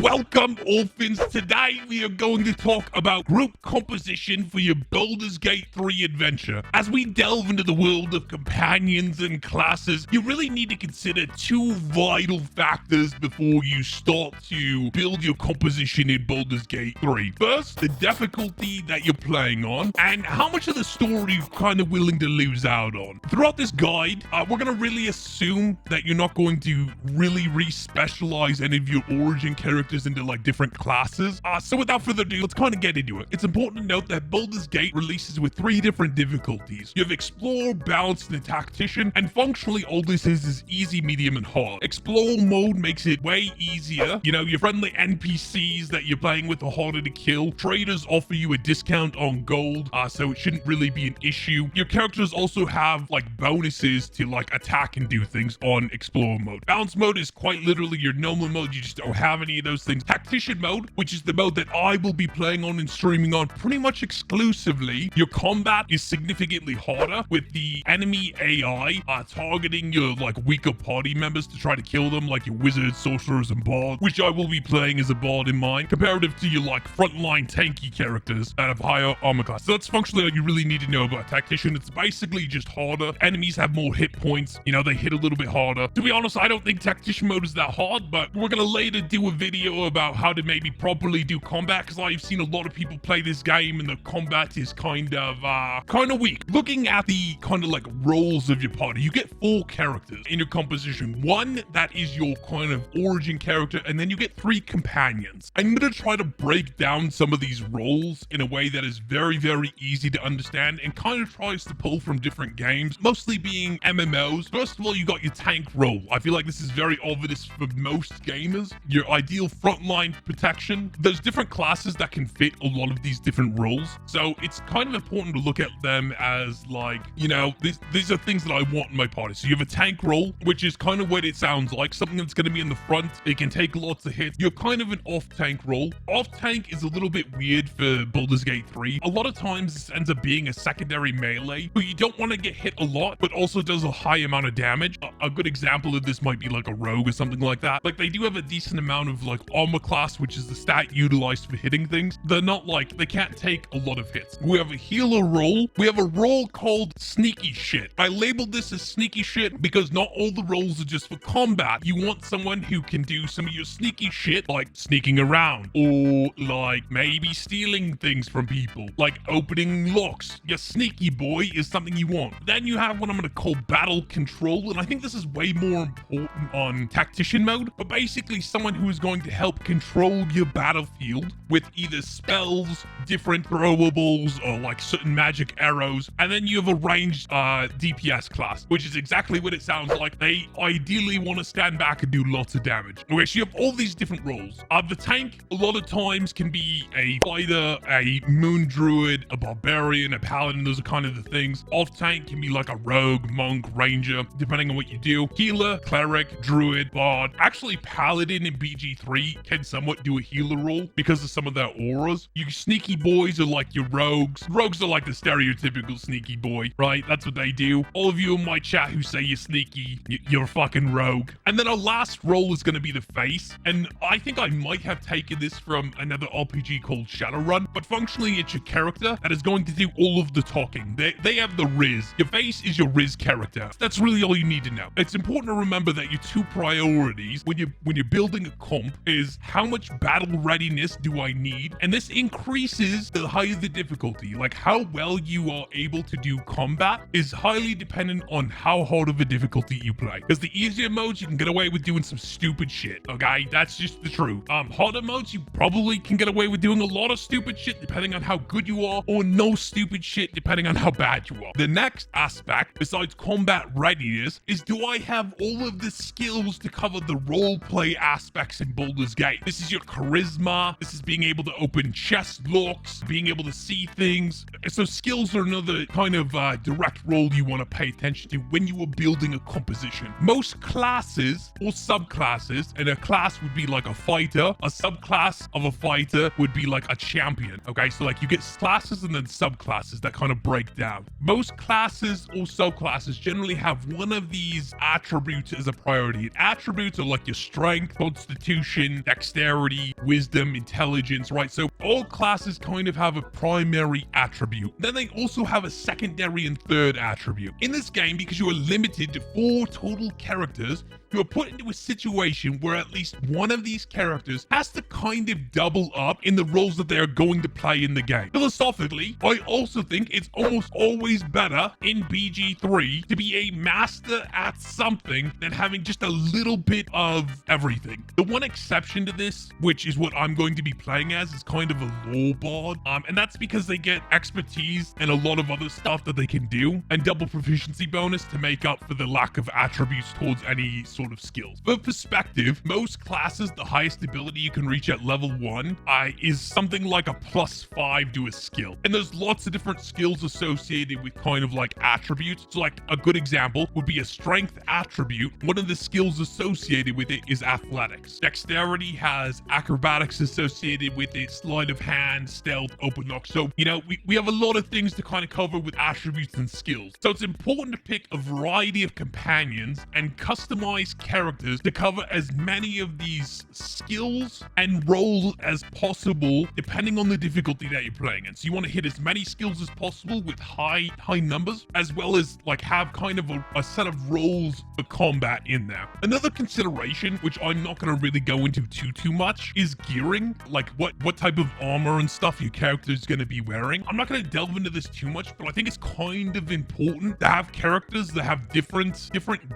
Welcome, orphans. Today we are going to talk about group composition for your Baldur's Gate 3 adventure. As we delve into the world of companions and classes, you really need to consider two vital factors before you start to build your composition in Baldur's Gate 3. First, the difficulty that you're playing on, and how much of the story you're kind of willing to lose out on. Throughout this guide, we're going to really assume that you're not going to really re-specialize any of your origin characters into like different classes. So without further ado, let's kind of get into it. It's important to note that Baldur's Gate releases with 3 different difficulties. You have Explore, Balanced, and Tactician, and functionally all this is easy, medium, and hard. Explore mode makes it way easier. You know, your friendly NPCs that you're playing with are harder to kill. Traders offer you a discount on gold, so it shouldn't really be an issue. Your characters also have like bonuses to like attack and do things on Explore mode. Balance mode is quite literally your normal mode. You just don't have any of those things. Tactician mode, which is the mode that I will be playing on and streaming on pretty much exclusively. Your combat is significantly harder, with the enemy AI targeting your like weaker party members to try to kill them, like your wizards, sorcerers, and bards, which I will be playing as a bard in mine, comparative to your like frontline tanky characters that have higher armor class. So that's functionally all you really need to know about Tactician. It's basically just harder. Enemies have more hit points. You know, they hit a little bit harder. To be honest, I don't think Tactician mode is that hard, but we're gonna later do a video about how to maybe properly do combat, because I've seen a lot of people play this game and the combat is kind of weak. Looking at the kind of like roles of your party, you get 4 characters in your composition. One that is your kind of origin character, and then you get 3 companions. I'm gonna try to break down some of these roles in a way that is very, very easy to understand and kind of tries to pull from different games, mostly being MMOs. First of all, you got your tank role. I feel like this is very obvious for most gamers. Your ideal frontline protection. There's different classes that can fit a lot of these different roles, so it's kind of important to look at them as like, you know, these are things that I want in my party. So you have a tank role, which is kind of what it sounds like, something that's going to be in the front. It can take lots of hits. You're kind of an off-tank role. Off-tank is a little bit weird for Baldur's Gate 3. A lot of times this ends up being a secondary melee, but you don't want to get hit a lot, but also does a high amount of damage. A good example of this might be like a rogue or something like that. Like, they do have a decent amount of like armor class, which is the stat utilized for hitting things. They're not like, they can't take a lot of hits. We have a healer role. We have a role called sneaky shit. I labeled this as sneaky shit because not all the roles are just for combat. You want someone who can do some of your sneaky shit, like sneaking around, or like maybe stealing things from people, like opening locks. Your sneaky boy is something you want. Then you have what I'm going to call battle control, and I think this is way more important on tactician mode, but basically someone who is going to help control your battlefield with either spells, different throwables, or like certain magic arrows. And then you have a ranged DPS class, which is exactly what it sounds like. They ideally want to stand back and do lots of damage. Okay, so you have all these different roles. The tank a lot of times can be a fighter, a moon druid, a barbarian, a paladin. Those are kind of the things. Off tank can be like a rogue, monk, ranger, depending on what you do. Healer, cleric, druid, bard. Actually, paladin in BG3 can somewhat do a healer role because of some of their auras. You sneaky boys are like your rogues. Rogues are like the stereotypical sneaky boy, right? That's what they do. All of you in my chat who say you're sneaky, you're a fucking rogue. And then our last role is going to be the face. And I think I might have taken this from another RPG called Shadowrun, but functionally it's your character that is going to do all of the talking. They have the Riz. Your face is your Riz character. That's really all you need to know. It's important to remember that your 2 priorities when you're building a comp is how much battle readiness do I need, and this increases the higher the difficulty. Like, how well you are able to do combat is highly dependent on how hard of a difficulty you play, because the easier modes you can get away with doing some stupid shit. Okay, that's just the truth. Harder modes you probably can get away with doing a lot of stupid shit depending on how good you are, or no stupid shit depending on how bad you are. The next aspect besides combat readiness is, do I have all of the skills to cover the role play aspects in Baldur's Gate? This is your charisma. This is being able to open chest locks, being able to see things. So skills are another kind of direct role you want to pay attention to when you are building a composition. Most classes or subclasses, and a class would be like a fighter, a subclass of a fighter would be like a champion. Okay, so like you get classes and then subclasses that kind of break down. Most classes or subclasses generally have one of these attributes as a priority. Attributes are like your strength, constitution, constitution, dexterity, wisdom, intelligence, right? So all classes kind of have a primary attribute. Then they also have a secondary and third attribute. In this game, because you are limited to 4 total characters, you are put into a situation where at least one of these characters has to kind of double up in the roles that they are going to play in the game. Philosophically, I also think it's almost always better in BG3 to be a master at something than having just a little bit of everything. The one exception to this, which is what I'm going to be playing as, is kind of a lore bard, and that's because they get expertise and a lot of other stuff that they can do, and double proficiency bonus to make up for the lack of attributes towards any sort of skills. For perspective, most classes, the highest ability you can reach at level 1 is something like a +5 to a skill. And there's lots of different skills associated with kind of like attributes. So like a good example would be a strength attribute. One of the skills associated with it is athletics. Dexterity has acrobatics associated with it, sleight of hand, stealth, open lock. So, you know, we have a lot of things to kind of cover with attributes and skills. So it's important to pick a variety of companions and customize characters to cover as many of these skills and roles as possible depending on the difficulty that you're playing in. So you want to hit as many skills as possible with high numbers, as well as like have kind of a set of roles for combat in there. Another consideration, which I'm not going to really go into too much, is gearing, like what type of armor and stuff your character is going to be wearing. I'm not going to delve into this too much, but I think it's kind of important to have characters that have different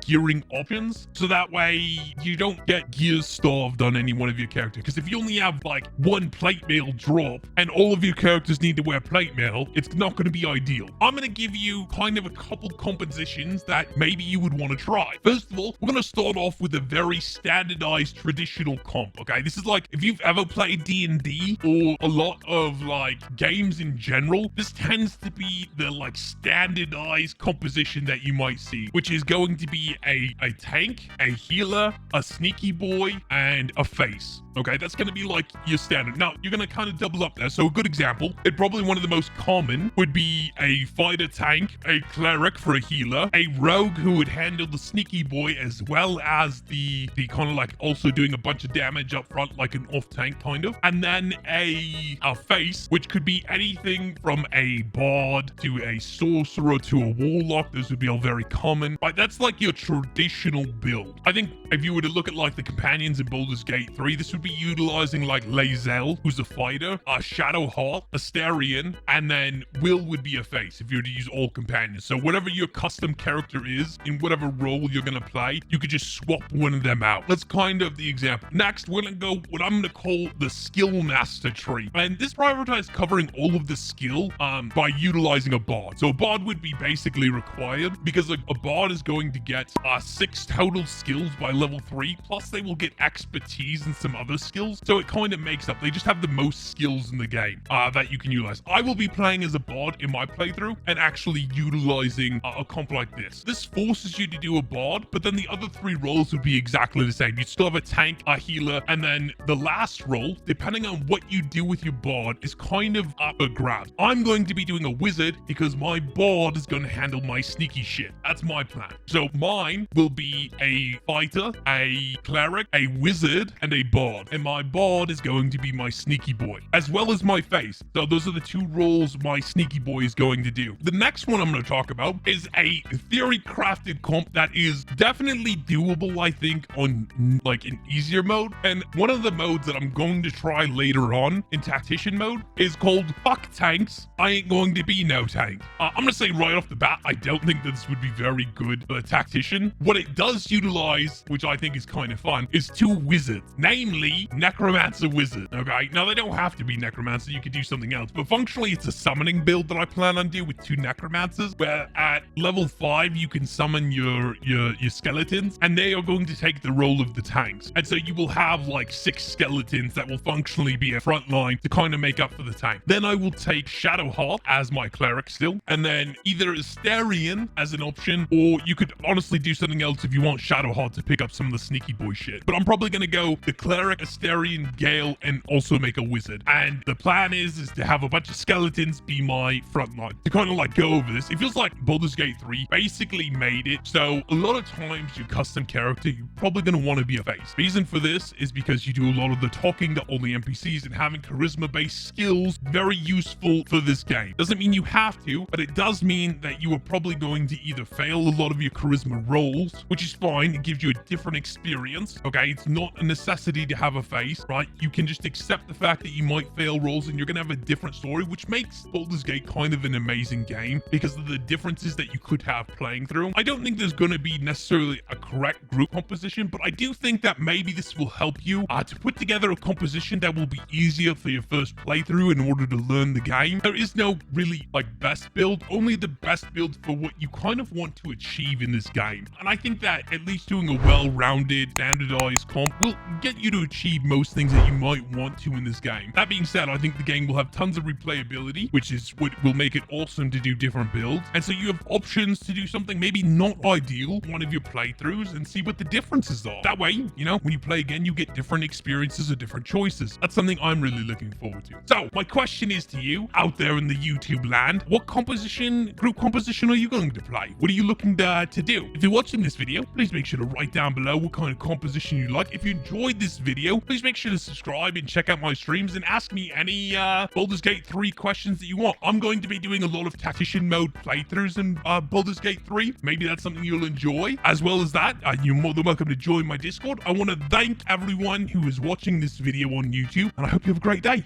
gearing options, so that way you don't get gear starved on any one of your characters. Because if you only have like one plate mail drop and all of your characters need to wear plate mail, it's not going to be ideal. I'm going to give you kind of a couple compositions that maybe you would want to try. First of all, we're going to start off with a very standardized traditional comp, okay? This is like if you've ever played D&D or a lot of like games in general, this tends to be the like standardized composition that you might see, which is going to be a tank, a healer, a sneaky boy, and a face. Okay, that's going to be like your standard. Now, you're going to kind of double up there. So a good example, it probably one of the most common would be a fighter tank, a cleric for a healer, a rogue who would handle the sneaky boy, as well as the kind of like also doing a bunch of damage up front, like an off tank kind of. And then a face, which could be anything from a bard to a sorcerer to a warlock. Those would be all very common. Right, that's like your traditional build. I think if you were to look at like the companions in Baldur's Gate 3, this would be utilizing like Lae'zel, who's a fighter, a Shadowheart, Astarion, and then Will would be a face if you were to use all companions. So whatever your custom character is, in whatever role you're going to play, you could just swap one of them out. That's kind of the example. Next, we're going to go what I'm going to call the skill master tree. And this prioritizes covering all of the skill by utilizing a bard. So a bard would be basically required because a bard is going to get 6 total skills by level 3, plus they will get expertise and some other skills, so it kind of makes up. They just have the most skills in the game that you can utilize. I will be playing as a bard in my playthrough and actually utilizing a comp like this. This forces you to do a bard, but then the other 3 roles would be exactly the same. You'd still have a tank, a healer, and then the last role, depending on what you do with your bard, is kind of up for grabs. I'm going to be doing a wizard because my bard is going to handle my sneaky shit. That's my plan. So mine will be a fighter, a cleric, a wizard, and a bard. And my bard is going to be my sneaky boy, as well as my face. So those are the 2 roles my sneaky boy is going to do. The next one I'm going to talk about is a theory crafted comp that is definitely doable, I think, on like an easier mode. And one of the modes that I'm going to try later on in tactician mode is called fuck tanks. I ain't going to be no tank. I'm going to say right off the bat, I don't think that this would be very good for a tactician. What it does utilize, which I think is kind of fun, is 2 wizards, namely necromancer wizard. Okay, now they don't have to be necromancer, you could do something else, but functionally it's a summoning build that I plan on doing with 2 necromancers, where at level 5 you can summon your skeletons, and they are going to take the role of the tanks. And so you will have like 6 skeletons that will functionally be a front line to kind of make up for the tank. Then I will take Shadowheart as my cleric still, and then either Astarion as an option, or you could honestly do something else if you want Shadowheart to pick up some of the sneaky boy shit. But I'm probably gonna go the Cleric, Asterion, Gale, and also make a Wizard. And the plan is to have a bunch of skeletons be my front line. To kind of like go over this, it feels like Baldur's Gate 3 basically made it so a lot of times your custom character, you're probably gonna want to be a face. Reason for this is because you do a lot of the talking to all the NPCs, and having charisma-based skills very useful for this game. Doesn't mean you have to, but it does mean that you are probably going to either fail a lot of your charisma rolls, which is fine. It gives you a different experience. Okay, it's not a necessity to have a face, right? You can just accept the fact that you might fail rolls and you're gonna have a different story, which makes Baldur's Gate kind of an amazing game because of the differences that you could have playing through. I don't think there's gonna be necessarily a correct group composition, but I do think that maybe this will help you to put together a composition that will be easier for your first playthrough in order to learn the game. There is no really like best build, only the best build for what you kind of want to achieve in this game. And I think that at least doing a well-rounded, standardized comp will get you to achieve most things that you might want to in this game. That being said, I think the game will have tons of replayability, which is what will make it awesome to do different builds. And so you have options to do something maybe not ideal one of your playthroughs and see what the differences are. That way, you know, when you play again, you get different experiences or different choices. That's something I'm really looking forward to. So my question is to you out there in the YouTube land, what group composition are you going to play? What are you looking to do? If you're watching this video, please make sure to write down below what kind of composition you like. If you enjoyed this video, please make sure to subscribe and check out my streams and ask me any Baldur's Gate 3 questions that you want. I'm going to be doing a lot of tactician mode playthroughs in Baldur's Gate 3. Maybe that's something you'll enjoy. As well as that, you're more than welcome to join my Discord. I want to thank everyone who is watching this video on YouTube, and I hope you have a great day.